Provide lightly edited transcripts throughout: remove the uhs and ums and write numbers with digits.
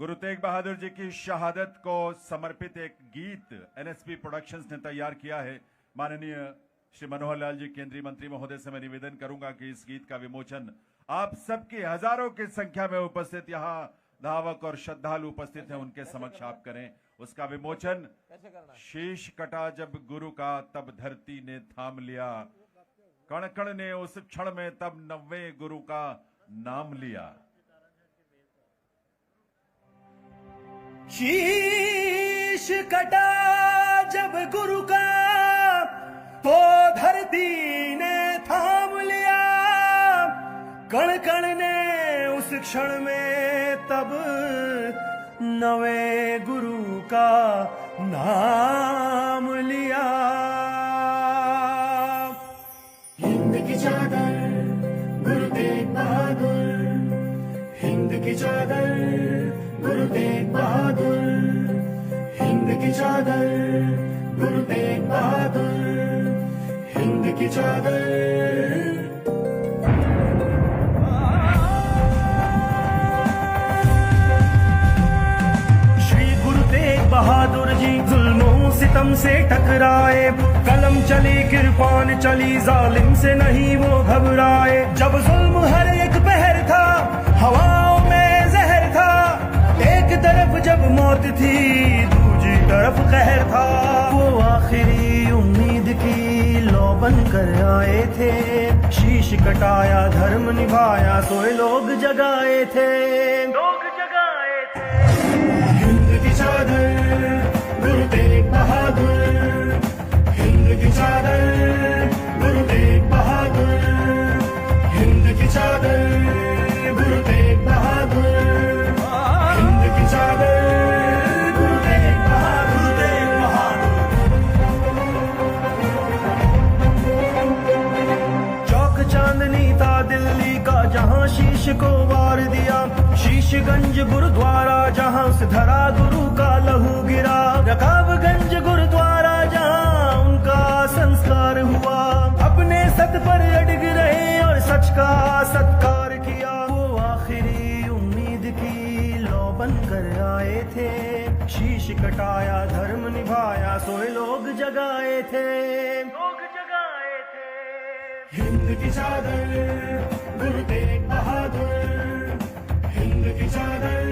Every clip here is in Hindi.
गुरु तेग बहादुर जी की शहादत को समर्पित एक गीत एनएसपी प्रोडक्शंस ने तैयार किया है। माननीय श्री मनोहर लाल जी केंद्रीय मंत्री महोदय से मैं निवेदन करूंगा कि इस गीत का विमोचन आप सबकी हजारों की संख्या में उपस्थित यहाँ धावक और श्रद्धालु उपस्थित हैं उनके समक्ष आप करें। उसका विमोचन शीश कटा जब गुरु का तब धरती ने थाम लिया, कण कण ने उस क्षण में तब 90 गुरु का नाम लिया। शीश कटा जब गुरु का तो धरती ने थाम लिया, कण कण ने उस क्षण में तब 90 गुरु का नाम लिया। हिंद की चादर गुरु तेग बहादुर, हिंद की चादर गुरु तेग बहादुर, हिंद की चादर गुरु तेग बहादुर, हिंद की चादर। बहादुर जी जुल्मों सितम से टकराए, कलम चली किरपान चली जालिम से नहीं वो घबराए। जब जुल्म हर एक पहर था हवाओं में जहर था, एक तरफ जब मौत थी दूसरी तरफ कहर था। वो आखिरी उम्मीद की लौ बन कर आए थे, शीश कटाया धर्म निभाया सोए लोग जगाए थे, लोग जगाए थे। हिंद की चादर गुरु तेग बहादुर, हिंद की चादर गुरु तेग बहादुर, हिंद की चादर गुरु तेग बहादुर, हिंद की चादर गुरु तेग बहादुर, तेग बहादुर। चौक चांदनी था दिल्ली का जहां शीश को वार दिया, शीशगंज गुरुद्वारा जहां उस धरा गुरु का लहू गिरा, रकाबगंज गुरुद्वारा जहां उनका संस्कार हुआ। अपने सत पर अड़ग रहे और सच का सत्कार किया। वो आखिरी उम्मीद की लौ बन कर आए थे, शीश कटाया धर्म निभाया सोए लोग जगाए थे, लोग जगाए थे। हिंद की चादर गुरु तेग बहादुर, हिंद की चादर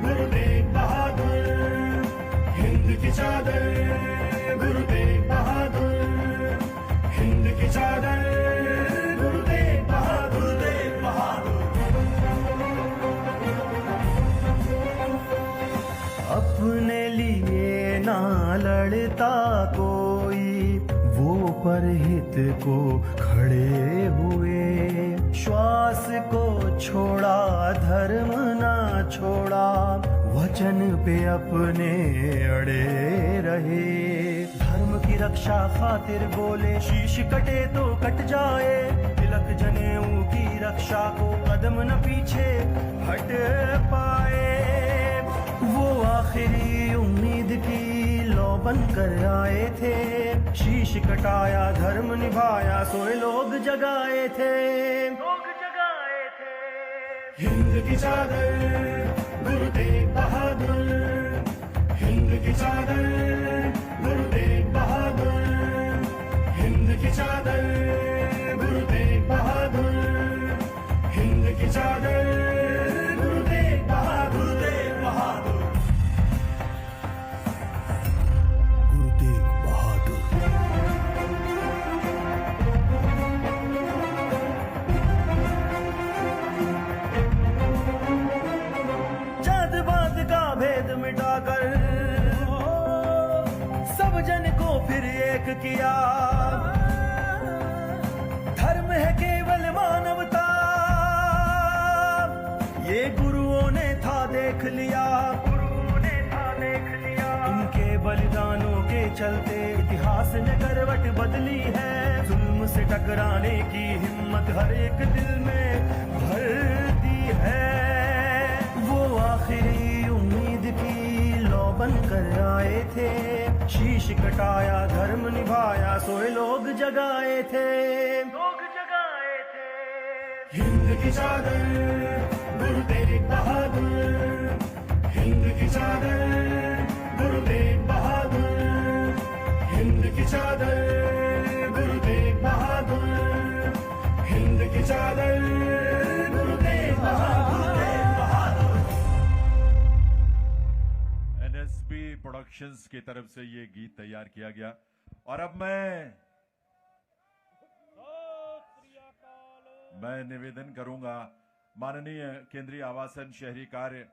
गुरु तेग बहादुर, हिंद की चादर गुरु तेग बहादुर, हिंद की चादर गुरु तेग बहादुर, तेग बहादुर। अपने लिए ना लड़ता कोई, वो परहित को खड़े हुए, श्वास को छोड़ा धर्म ना छोड़ा, वचन पे अपने अड़े रहे। धर्म की रक्षा खातिर बोले शीश कटे तो कट जाए, तिलक जनेऊ की रक्षा को कदम न पीछे हट पाए। वो आखिरी उम्मीद की लौ बन कर आए थे, शीश कटाया धर्म निभाया सोए लोग जगाए थे, लोग जगाए थे। हिंद की चादर गुरु तेग बहादुर, हिंद की चादर गुरु तेग बहादुर, हिंद की चादर गुरु तेग बहादुर, हिंद की चादर गुरु तेग बहादुर, तेग बहादुर। गुरु तेग बहादुर। जात-पात का भेद मिटाकर सब जन को फिर एक किया, धर्म है केवल मानवता ये गुरुओं ने था देख लिया, गुरुओं ने था देख लिया। उनके बलिदानों के चलते इतिहास ने करवट बदली है, जुल्म से टकराने की हिम्मत हर एक दिल में भरती है। वो आखिरी उम्मीद की लौ बन कर आए थे, शीश कटाया धर्म निभाया सोए लोग जगाए थे, लोग जगाए थे। हिंद की चादर गुरु तेग बहादुर, की चादर गुरुदेव बहादुर, हिंद की चादर गुरुदेव बहादुर, हिंद की चादर गुरुदेव बहादुर। एनएसबी प्रोडक्शंस की तरफ से ये गीत तैयार किया गया। और अब मैं निवेदन करूंगा माननीय केंद्रीय आवासन, शहरी कार्य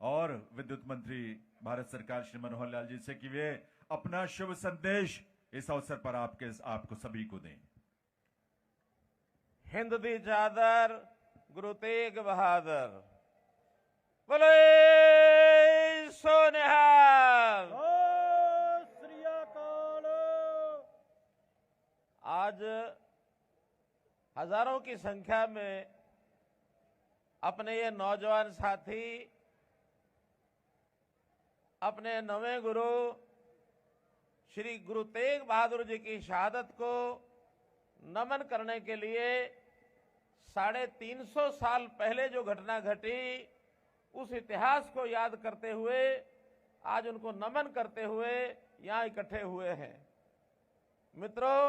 और विद्युत मंत्री भारत सरकार श्री मनोहर लाल जी से कि वे अपना शुभ संदेश इस अवसर पर आपको सभी को दें। हिंद दी चादर गुरु तेग बहादुर, बोले सो निहाल। आज हजारों की संख्या में अपने ये नौजवान साथी अपने नवे गुरु श्री गुरु तेग बहादुर जी की शहादत को नमन करने के लिए 350 साल पहले जो घटना घटी उस इतिहास को याद करते हुए आज उनको नमन करते हुए यहां इकट्ठे हुए हैं। मित्रों,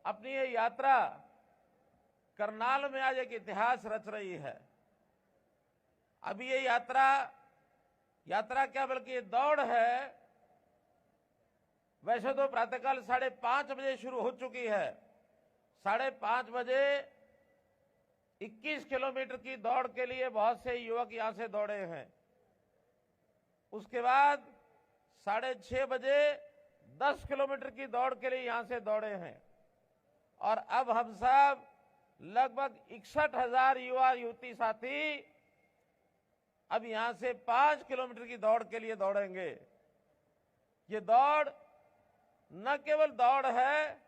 अपनी ये यात्रा करनाल में आज एक इतिहास रच रही है। अभी ये यात्रा क्या बल्कि ये दौड़ है। वैसे तो प्रातःकाल 5:30 बजे शुरू हो चुकी है। 5:30 बजे 21 किलोमीटर की दौड़ के लिए बहुत से युवक यहां से दौड़े हैं। उसके बाद 6:30 बजे 10 किलोमीटर की दौड़ के लिए यहां से दौड़े हैं। और अब हम सब लगभग 61,000 युवा युवती साथी अब यहां से 5 किलोमीटर की दौड़ के लिए दौड़ेंगे। ये दौड़ न केवल दौड़ है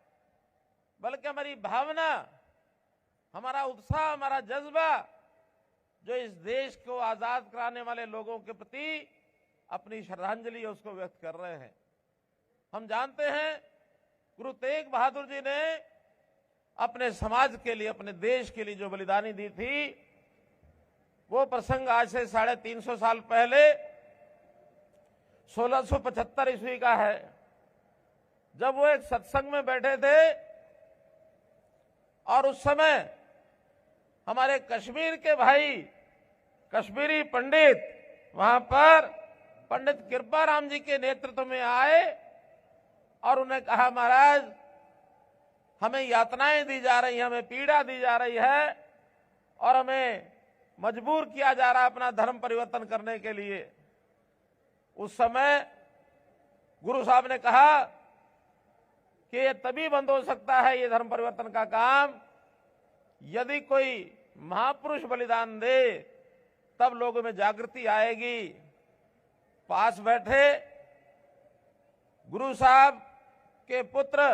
बल्कि हमारी भावना, हमारा उत्साह, हमारा जज्बा जो इस देश को आजाद कराने वाले लोगों के प्रति अपनी श्रद्धांजलि है उसको व्यक्त कर रहे हैं। हम जानते हैं गुरु तेग बहादुर जी ने अपने समाज के लिए, अपने देश के लिए जो बलिदानी दी थी, वो प्रसंग आज से 350 साल पहले 1675 ईस्वी का है, जब वो एक सत्संग में बैठे थे और उस समय हमारे कश्मीर के भाई, कश्मीरी पंडित वहां पर पंडित कृपाराम जी के नेतृत्व में आए और उन्हें कहा, महाराज हमें यातनाएं दी जा रही हैं, हमें पीड़ा दी जा रही है और हमें मजबूर किया जा रहा है अपना धर्म परिवर्तन करने के लिए। उस समय गुरु साहब ने कहा कि ये तभी बंद हो सकता है ये धर्म परिवर्तन का काम यदि कोई महापुरुष बलिदान दे, तब लोगों में जागृति आएगी। पास बैठे गुरु साहब के पुत्र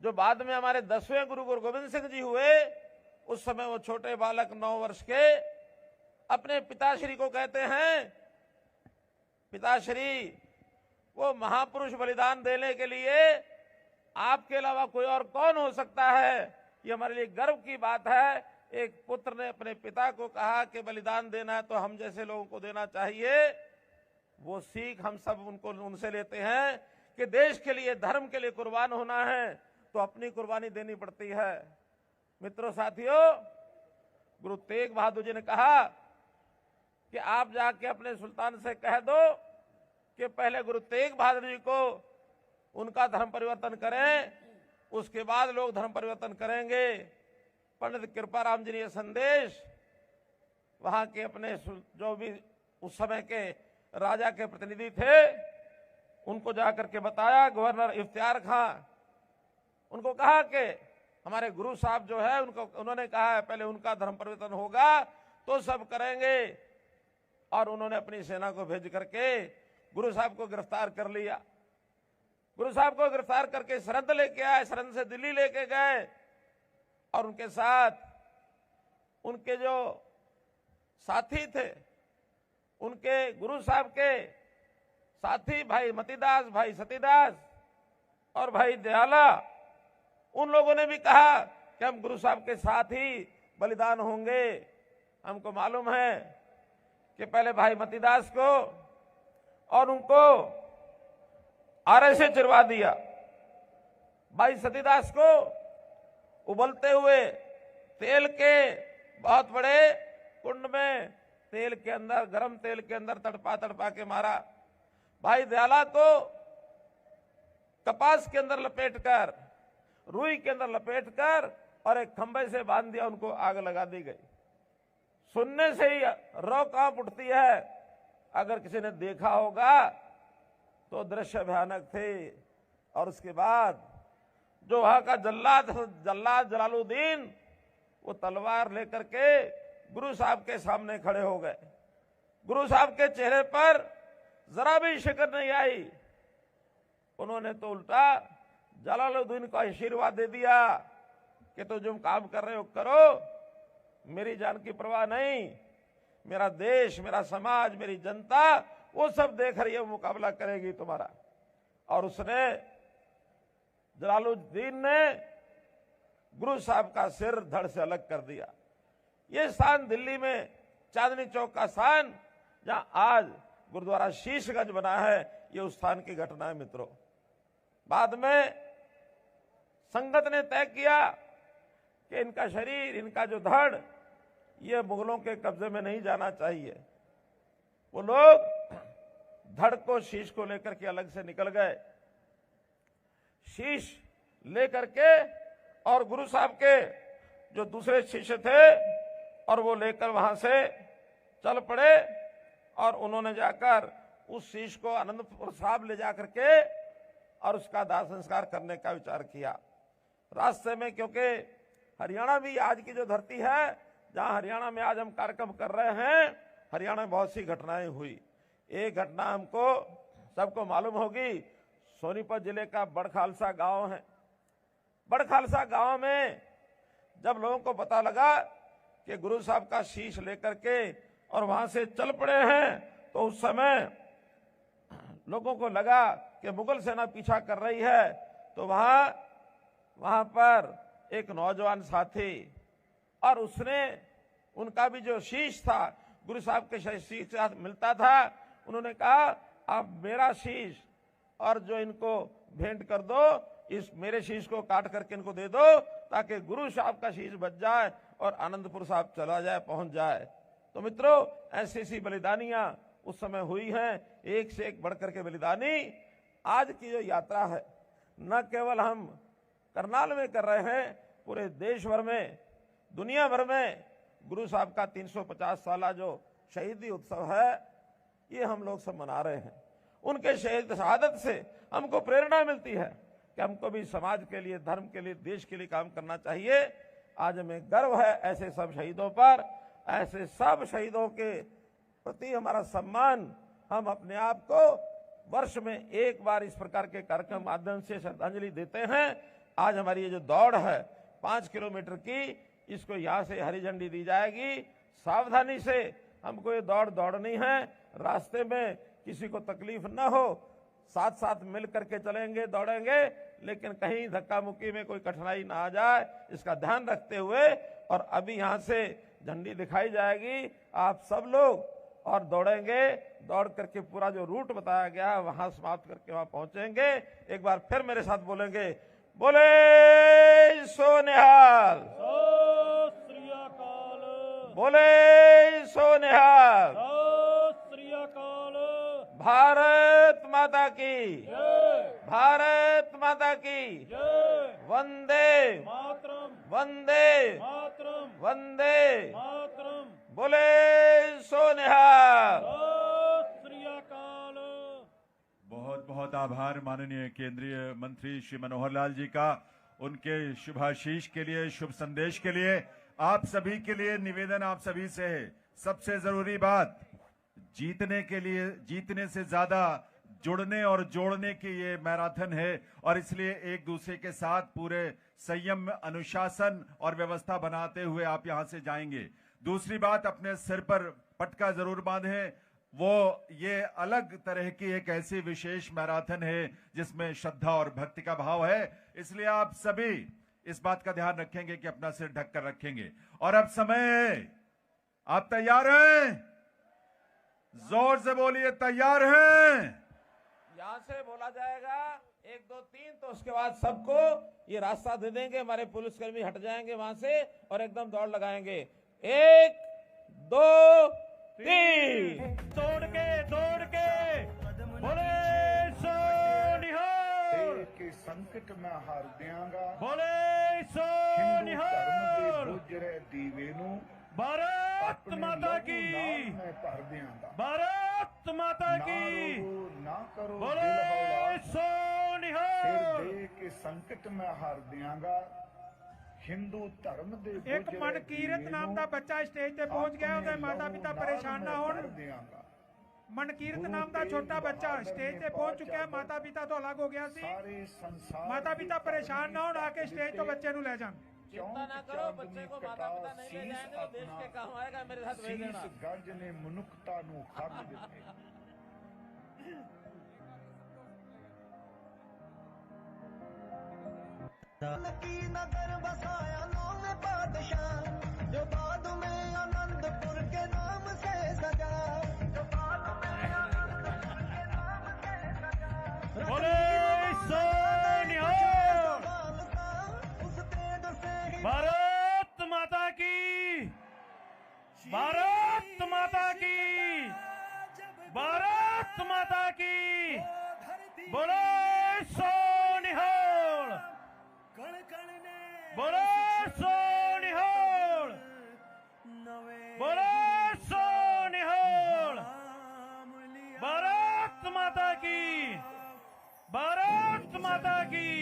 जो बाद में हमारे 10वें गुरु गुरु गोविंद सिंह जी हुए, उस समय वो छोटे बालक 9 वर्ष के अपने पिताश्री को कहते हैं, पिताश्री वो महापुरुष बलिदान देने के लिए आपके अलावा कोई और कौन हो सकता है, ये हमारे लिए गर्व की बात है। एक पुत्र ने अपने पिता को कहा कि बलिदान देना है तो हम जैसे लोगों को देना चाहिए। वो सीख हम सब उनसे लेते हैं कि देश के लिए, धर्म के लिए कुर्बान होना है तो अपनी कुर्बानी देनी पड़ती है। मित्रों, साथियों, गुरु तेग बहादुर जी ने कहा कि आप जाके अपने सुल्तान से कह दो कि पहले गुरु तेग बहादुर जी को उनका धर्म परिवर्तन करें, उसके बाद लोग धर्म परिवर्तन करेंगे। पंडित कृपाराम जी ने यह संदेश वहां के अपने जो भी उस समय के राजा के प्रतिनिधि थे उनको जाकर के बताया। गवर्नर इफ्तियार खां, उनको कहा कि हमारे गुरु साहब जो है उन्होंने कहा है पहले उनका धर्म परिवर्तन होगा तो सब करेंगे। और उन्होंने अपनी सेना को भेज करके गुरु साहब को गिरफ्तार कर लिया। गुरु साहब को गिरफ्तार करके सरहद लेके आए, सरहद से दिल्ली लेके गए और उनके साथ उनके जो साथी थे, उनके गुरु साहब के साथी भाई मतीदास, भाई सतीदास और भाई दयाला, उन लोगों ने भी कहा कि हम गुरु साहब के साथ ही बलिदान होंगे। हमको मालूम है कि पहले भाई मतीदास को और उनको आरे से चिरवा दिया, भाई सतीदास को उबलते हुए तेल के बहुत बड़े कुंड में तेल के अंदर, गरम तेल के अंदर तड़पा तड़पा के मारा, भाई दयाला को कपास के अंदर लपेटकर, रुई के अंदर लपेटकर और एक खंभे से बांध दिया, उनको आग लगा दी गई। सुनने से ही रौ कांप उठती है। अगर किसी ने देखा होगा तो दृश्य भयानक थे। और उसके बाद जो वहां का जल्लाद जलालुद्दीन, वो तलवार लेकर के गुरु साहब के सामने खड़े हो गए। गुरु साहब के चेहरे पर जरा भी शिकन नहीं आई। उन्होंने तो उल्टा जलालुद्दीन को आशीर्वाद दे दिया कि तो जो काम कर रहे हो करो, मेरी जान की परवाह नहीं, मेरा देश, मेरा समाज, मेरी जनता वो सब देख रही है, मुकाबला करेगी तुम्हारा। और उसने, जलालुद्दीन ने गुरु साहब का सिर धड़ से अलग कर दिया। ये स्थान दिल्ली में चांदनी चौक का स्थान, जहां आज गुरुद्वारा शीशगंज बना है, ये उस स्थान की घटना है मित्रों। बाद में संगत ने तय किया कि इनका शरीर, इनका जो धड़, ये मुगलों के कब्जे में नहीं जाना चाहिए। वो लोग धड़ को, शीश को लेकर के अलग से निकल गए। शीश लेकर के और गुरु साहब के जो दूसरे शिष्य थे, और वो लेकर वहां से चल पड़े और उन्होंने जाकर उस शीश को आनंदपुर साहब ले जाकर के और उसका दाह संस्कार करने का विचार किया। रास्ते में, क्योंकि हरियाणा भी आज की जो धरती है, जहां हरियाणा में आज हम कार्यक्रम कर रहे हैं, हरियाणा में बहुत सी घटनाएं हुई। एक घटना हमको सबको मालूम होगी, सोनीपत जिले का बड़खालसा गांव है। बड़खालसा गांव में जब लोगों को पता लगा कि गुरु साहब का शीश लेकर के और वहां से चल पड़े हैं, तो उस समय लोगों को लगा कि मुगल सेना पीछा कर रही है। तो वहां पर एक नौजवान साथी, और उसने, उनका भी जो शीश था गुरु साहब के शीश के साथ मिलता था, उन्होंने कहा आप मेरा शीश और जो इनको भेंट कर दो, इस मेरे शीश को काट करके इनको दे दो, ताकि गुरु साहब का शीश बच जाए और आनंदपुर साहब चला जाए, पहुंच जाए। तो मित्रों, ऐसी ऐसी बलिदानियां उस समय हुई हैं, एक से एक बढ़कर के बलिदानी। आज की जो यात्रा है, न केवल हम करनाल में कर रहे हैं, पूरे देश भर में, दुनिया भर में गुरु साहब का 350 साला जो शहीदी उत्सव है, ये हम लोग सब मना रहे हैं। उनके शहादत से हमको प्रेरणा मिलती है कि हमको भी समाज के लिए, धर्म के लिए, देश के लिए काम करना चाहिए। आज हमें गर्व है ऐसे सब शहीदों पर, ऐसे सब शहीदों के प्रति हमारा सम्मान। हम अपने आप को वर्ष में एक बार इस प्रकार के कार्यक्रम माध्यम से श्रद्धांजलि देते हैं। आज हमारी ये जो दौड़ है 5 किलोमीटर की, इसको यहाँ से हरी झंडी दी जाएगी। सावधानी से हमको ये दौड़ दौड़नी है, रास्ते में किसी को तकलीफ न हो, साथ साथ मिल करके चलेंगे, दौड़ेंगे, लेकिन कहीं धक्का मुक्की में कोई कठिनाई ना आ जाए, इसका ध्यान रखते हुए। और अभी यहाँ से झंडी दिखाई जाएगी, आप सब लोग और दौड़ेंगे, दौड़ करके पूरा जो रूट बताया गया है वहां समाप्त करके वहां पहुंचेंगे। एक बार फिर मेरे साथ बोलेंगे, बोले सो निहाल, श्री अकाल, बोले सो निहाल, श्री अकाल। भारत माता की, जय, भारत माता की, जय, वंदे मातरम, वंदे मातरम, वंदे, मातरम, बोले सो निहाल। श्री अकाल। बहुत बहुत आभार माननीय केंद्रीय मंत्री श्री मनोहर लाल जी का, उनके शुभाशीष के लिए, शुभ संदेश के लिए। आप सभी के लिए निवेदन आप सभी से है, सबसे जरूरी बात, जीतने के लिए, जीतने से ज्यादा जुड़ने और जोड़ने की ये मैराथन है, और इसलिए एक दूसरे के साथ पूरे संयम, अनुशासन और व्यवस्था बनाते हुए आप यहां से जाएंगे। दूसरी बात, अपने सिर पर पटका जरूर बांधें। वो ये अलग तरह की एक ऐसी विशेष मैराथन है जिसमें श्रद्धा और भक्ति का भाव है, इसलिए आप सभी इस बात का ध्यान रखेंगे कि अपना सिर ढक कर रखेंगे। और अब समय है, आप तैयार हैं? जोर से बोलिए, तैयार हैं? यहाँ से बोला जाएगा 1 2 3, तो उसके बाद सबको ये रास्ता दे देंगे, हमारे पुलिसकर्मी हट जाएंगे वहां से और एकदम दौड़ लगाएंगे। 1 2 3। दौड़ के बोले सो निहाल, के संकट में हार दियांगा, बोले सो हिंदू निहाल। धर्म दे गुजरे दीवे नूं भारत अपने माता लहू की, नाल में भर दियांगा। भारत माता ना की, रोवो, ना करो बोले दिल हौला, सो सिर निहाल। दे के संकट में हार दियांगा। हिंदू धर्म दे एक गुजरे ਮਨਕੀਰਤ दीवे ਨਾਮ नूं ਦਾ ਬੱਚਾ ਸਟੇਜ ਤੇ ਪਹੁੰਚ ਗਿਆ, ਉਹਦੇ अपने ਮਾਤਾ लहू ਪਿਤਾ नाल ਪਰੇਸ਼ਾਨ ਨਾ में ਹੋਣ। भर दियांगा। ਮਨਕੀਰਤ ਨਾਮ ਦਾ ਛੋਟਾ ਬੱਚਾ ਸਟੇਜ ਤੇ ਪਹੁੰਚ ਚੁੱਕਿਆ, ਮਾਤਾ ਪਿਤਾ ਤੋਂ ਅਲੱਗ ਹੋ ਗਿਆ ਸੀ। सारे संसार ਮਾਤਾ ਪਿਤਾ ਪਰੇਸ਼ਾਨ ਨਾ ਹੋਣ, ਆ ਕੇ ਸਟੇਜ ਤੋਂ ਬੱਚੇ ਨੂੰ ਲੈ ਜਾਣ। चिंता ना करो, बच्चे को माता पिता नहीं ले जाएंगे तो देश के काम आएगा, मेरे साथ भेज देना। शीश गंज ने मनुखता नूं खग दिते। की नगर बसाया नाम बादशाह, जो बाद में आनंदपुर के नाम से सजा, जो बाद में आनंदपुर के नाम से सजा। बोले सो निहाल। उस तेज से ही भारत माता की, भारत माता की, भारत माता की, बोले सो निहाल, बोले सो निहाल, बोले सो निहाल। भारत माता की, भारत माता की।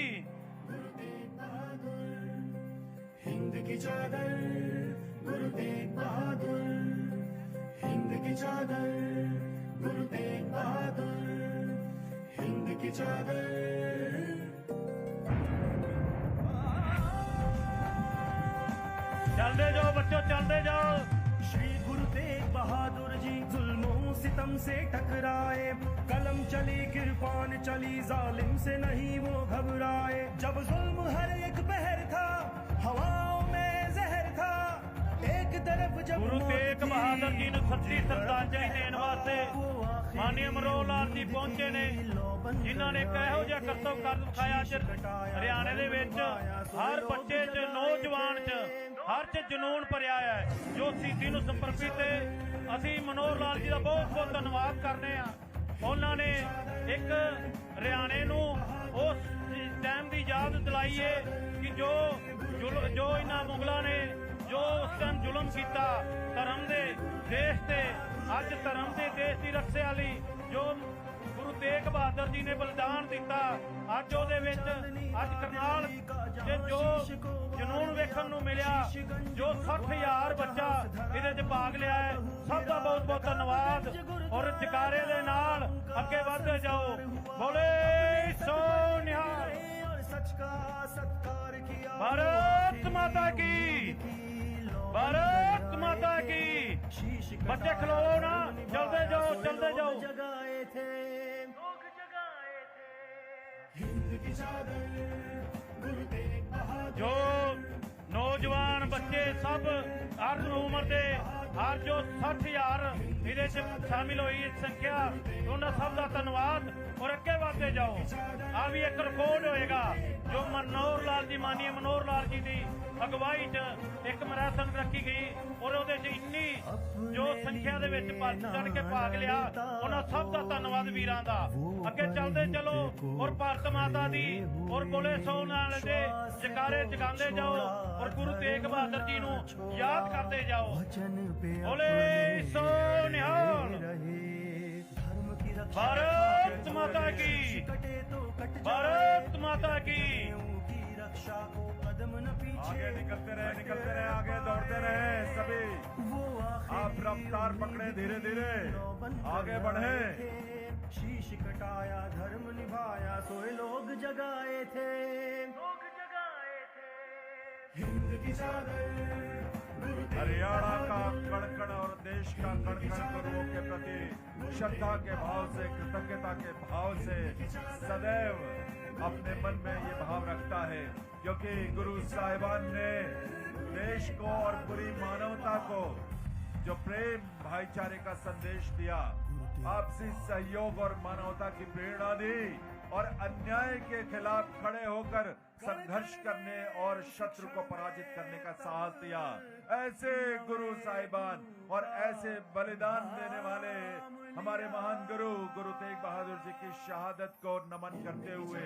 हिंद की चादर गुरु तेग बहादुर, हिंद की चादर गुरु तेग बहादुर, हिंद की चादर। चलते जाओ बच्चों, चलते जाओ। श्री गुरु तेग बहादुर जी जुल्मों सितम से टकराए, कलम चली किरपान चली, जालिम से नहीं वो घबराए। जब जुल्म हर एक पहर था, हवाओं में जहर था, एक तरफ जब गुरु मौत तेग थी, बहादुर जी ਨੂੰ ਸੱਚੀ ਸ਼ਰਧਾਂਜਲੀ ਦੇਣ ਵਾਸਤੇ ਮਾਨनीय मनोहर लाल जी ਪਹੁੰਚੇ ਨੇ, ਜਿਨ੍ਹਾਂ ਨੇ ਇੱਕ ਇਹੋ ਜਿਹਾ ਕਰਤੱਵ ਕਰ ਦਿਖਾਇਆ ਅੱਜ ਹਰਿਆਣੇ ਦੇ ਵਿੱਚ ਹਰ ਬੱਚੇ 'ਚ, ਨੌਜਵਾਨ 'ਚ, ਹਰ 'ਚ ਜਨੂਨ ਭਰਿਆ ਹੈ, ਜੋ ਸ਼ਹੀਦੀ ਨੂੰ ਸਮਰਪਿਤ ਹੈ। ਅਸੀਂ ਮਨੋਹਰ ਲਾਲ ਜੀ ਦਾ ਬਹੁਤ ਬਹੁਤ ਧੰਨਵਾਦ ਕਰਦੇ ਹਾਂ। ਉਹਨਾਂ ਨੇ ਇੱਕ ਹਰਿਆਣੇ ਨੂੰ ਉਸ ਟਾਈਮ ਦੀ ਯਾਦ ਦਿਲਾਈ ਹੈ ਕਿ ਜੋ ਇਹਨਾਂ ਮੁਗਲਾਂ ਨੇ ਜੋ ਉਸ ਟਾਈਮ ਜ਼ੁਲਮ ਕੀਤਾ ਧਰਮ ਦੇ ਦੇਸ਼ ਤੇ, ਅੱਜ ਧਰਮ ਦੇ ਦੇਸ਼ ਦੀ ਰੱਖਿਆ ਲਈ ਜੋ ਗੁਰੂ ਤੇਗ ਬਹਾਦਰ ਜੀ ਨੇ ਬਲਿਦਾਨ ਦਿੱਤਾ, ਅੱਜ ਉਹਦੇ ਵਿੱਚ ਅੱਜ ਕਰਨਾਲ ਤੇ ਜੋ ਜਨੂਨ ਵੇਖਣ ਨੂੰ ਮਿਲਿਆ, ਜੋ 60,000 ਬੱਚਾ ਇਹਦੇ 'ਚ ਭਾਗ ਲਿਆ ਹੈ, ਸਭ ਦਾ ਬਹੁਤ ਬਹੁਤ ਧੰਨਵਾਦ। ਔਰ ਜਕਾਰੇ ਦੇ ਨਾਲ ਅੱਗੇ ਵਧਦੇ ਜਾਓ। ਬੋਲੇ ਸੋ ਨਿਹਾਲ। भारत माता की, भारत माता की। बच्चे खलो ना, चलते जाओ, चलते जाओ। जो नौजवान बच्चे सब हर उम्र के, हर जो 60,000 ਇਹਦੇ 'ਚ शामिल हुई संख्या, ਉਹਨਾਂ ਸਭ ਦਾ ਧੰਨਵਾਦ। और ਅੱਗੇ ਵਧਦੇ ਜਾਓ। ਆ ਵੀ ਇੱਕ ਰਿਕਾਰਡ ਹੋਏਗਾ ਜੋ ਮਨੋਹਰ ਲਾਲ ਜੀ, ਮਾਨनीय मनोहर लाल जी ਦੀ ਅਗਵਾਈ 'ਚ ਇੱਕ ਮੈਰਾਥਨ ਰੱਖੀ ਗਈ, ਔਰ ਉਹਦੇ 'ਚ ਇੰਨੀ ਜੋ ਸੰਖਿਆ ਦੇ ਵਿੱਚ ਚੜ ਕੇ ਭਾਗ ਲਿਆ, ਉਹਨਾਂ ਸਭ ਦਾ ਧੰਨਵਾਦ ਵੀਰਾਂ ਦਾ। ਅੱਗੇ ਚੱਲਦੇ ਚਲੋ ਔਰ ਭਾਰਤ ਮਾਤਾ ਦੀ ਔਰ ਬੋਲੇ ਸੋ ਨਾਲ ਦੇ ਜਕਾਰੇ ਜਗਾਉਂਦੇ ਜਾਓ ਔਰ ਗੁਰੂ ਤੇਗ ਬਹਾਦਰ ਜੀ ਨੂੰ ਯਾਦ ਕਰਦੇ ਜਾਓ। ਬੋਲੇ ਸੋ ਨਿਹਾਲ। भारत माता की, भारत माता की। आगे निकलते रहे, आगे दौड़ते रहे सभी। आप रफ्तार पकड़े, धीरे धीरे आगे बढ़े। शीश कटाया धर्म निभाया, सोए लोग जगाए थे, हिंद की चादर हरियाणा का कण और देश का कण गुरुओं के प्रति श्रद्धा के भाव से, कृतज्ञता के भाव से सदैव अपने मन में ये भाव रखता है, क्योंकि गुरु साहिबान ने देश को और पूरी मानवता को जो प्रेम भाईचारे का संदेश दिया, आपसी सहयोग और मानवता की प्रेरणा दी और अन्याय के खिलाफ खड़े होकर संघर्ष करने और शत्रु को पराजित करने का साहस दिया। ऐसे गुरु साहिबान और ऐसे बलिदान देने वाले हमारे महान गुरु तेग बहादुर जी की शहादत को नमन करते हुए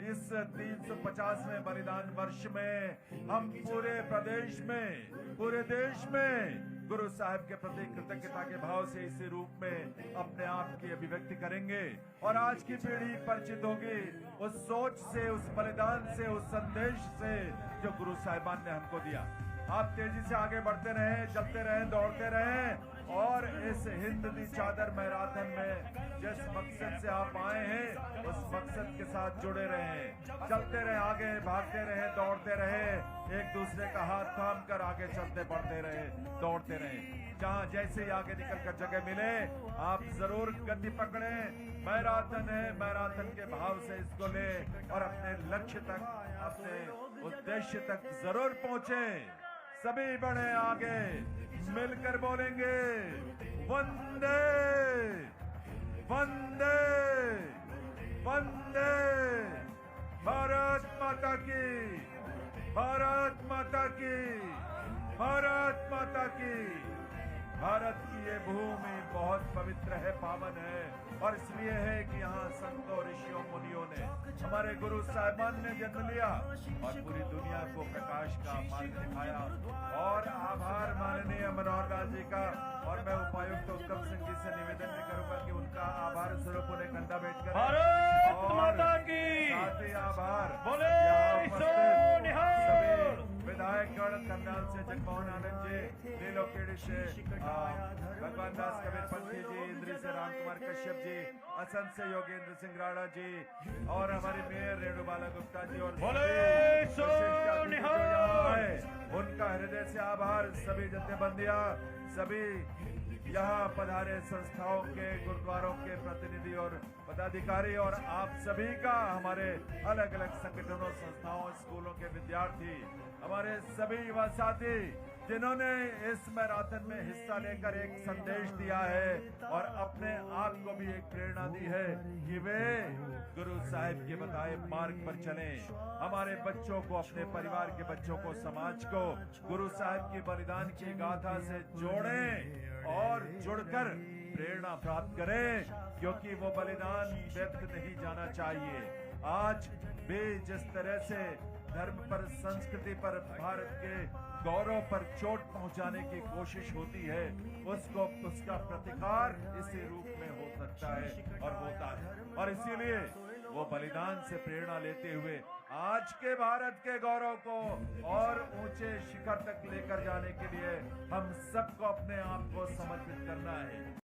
इस 350वें बलिदान वर्ष में हम पूरे प्रदेश में, पूरे देश में गुरु साहिब के प्रति कृतज्ञता के भाव से इसी रूप में अपने आप की अभिव्यक्ति करेंगे और आज की पीढ़ी परिचित होगी उस सोच से, उस बलिदान से, उस संदेश से जो गुरु साहिबान ने हमको दिया। आप तेजी से आगे बढ़ते रहें, चलते रहें, दौड़ते रहें और इस हिंद दी चादर मैराथन में जिस मकसद से आप आए हैं उस मकसद के साथ जुड़े रहें, चलते रहे, आगे भागते रहे, दौड़ते रहे, एक दूसरे का हाथ थाम कर आगे चलते बढ़ते रहे, दौड़ते रहे। जहां जैसे ही आगे निकल कर जगह मिले आप जरूर गति पकड़ें। मैराथन है, मैराथन के भाव से इसको ले और अपने लक्ष्य तक, अपने उद्देश्य तक जरूर पहुंचे। सभी बढ़े आगे, मिलकर बोलेंगे वंदे वंदे वंदे। भारत माता की, भारत माता की, भारत माता की। भारत की ये भूमि बहुत पवित्र है, पावन है और इसलिए है कि यहाँ संतों, ऋषियों, मुनियों ने, हमारे गुरु साहिबान ने जन्म लिया और पूरी दुनिया को प्रकाश का मार्ग दिखाया। और आभार माननीय मनोहर लाल जी का, और मैं उपायुक्त उत्तम सिंह जी से निवेदन भी करूंगा कि उनका आभार स्वरूप उन्हें कंधा भेंट करें। भारत माता की, साथ ही आभार बोले यहाँ सो उपस्थित निहाल। सभी विधायकगण, करनाल से जगमोहन आनंद जी, नीलोखेड़ी से भगवान दास कबीर पंथी जी, इंद्री से राम कुमार कश्यप जी, असंत से योगेंद्र सिंह राणा जी और हमारी मेयर रेणुबाला गुप्ता जी और बोले सभी सो विशिष्ट अतिथि जो निहाल। यहाँ आए, उनका हृदय से आभार। सभी जथेबंदियां, सभी यहाँ पधारे संस्थाओं के, गुरुद्वारों के प्रतिनिधि और पदाधिकारी और आप सभी का, हमारे अलग अलग संगठनों, संस्थाओं, स्कूलों के विद्यार्थी, हमारे सभी युवा साथी जिन्होंने इस मैराथन में हिस्सा लेकर एक संदेश दिया है और अपने आप को भी एक प्रेरणा दी है कि वे गुरु साहिब के बताए मार्ग पर चलें। हमारे बच्चों को, अपने परिवार के बच्चों को, समाज को गुरु साहिब की बलिदान की गाथा से जोड़ें और जुड़कर प्रेरणा प्राप्त करें, क्योंकि वो बलिदान व्यर्थ नहीं जाना चाहिए। आज भी जिस तरह से धर्म पर, संस्कृति पर, भारत के गौरव पर चोट पहुंचाने की कोशिश होती है, उसका प्रतिकार इसी रूप में हो सकता है और होता है। और इसीलिए वो बलिदान से प्रेरणा लेते हुए आज के भारत के गौरव को और ऊंचे शिखर तक लेकर जाने के लिए हम सबको अपने आप को समर्पित करना है।